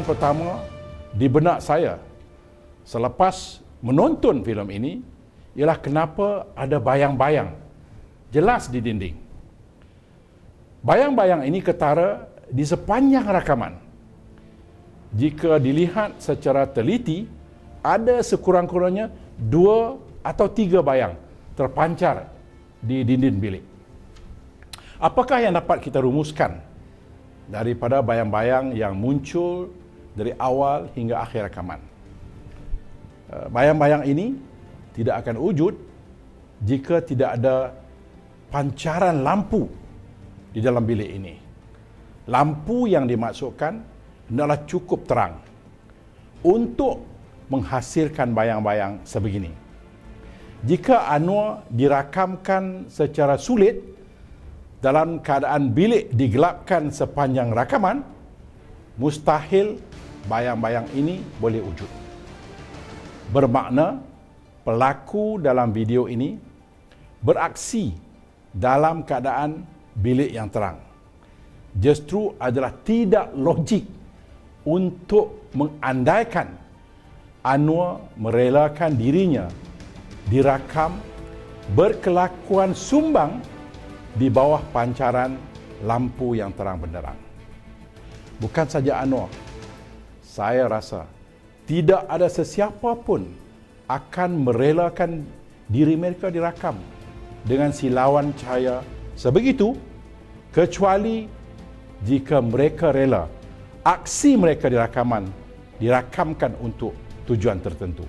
soalan pertama di benak saya selepas menonton filem ini ialah kenapa ada bayang-bayang jelas di dinding. Bayang-bayang ini ketara di sepanjang rakaman. Jika dilihat secara teliti, ada sekurang-kurangnya 2 atau 3 bayang terpancar di dinding bilik. Apakah yang dapat kita rumuskan daripada bayang-bayang yang muncul dari awal hingga akhir rakaman? Bayang-bayang ini tidak akan wujud jika tidak ada pancaran lampu di dalam bilik ini. Lampu yang dimaksudkan adalah cukup terang untuk menghasilkan bayang-bayang sebegini. Jika Anwar dirakamkan secara sulit dalam keadaan bilik digelapkan sepanjang rakaman, mustahil bayang-bayang ini boleh wujud. Bermakna pelaku dalam video ini beraksi dalam keadaan bilik yang terang. Justru adalah tidak logik untuk mengandaikan Anwar merelakan dirinya dirakam berkelakuan sumbang di bawah pancaran lampu yang terang benderang. Bukan saja Anwar, saya rasa tidak ada sesiapa pun akan merelakan diri mereka dirakam dengan silauan cahaya sebegitu, kecuali jika mereka rela aksi mereka dirakamkan untuk tujuan tertentu.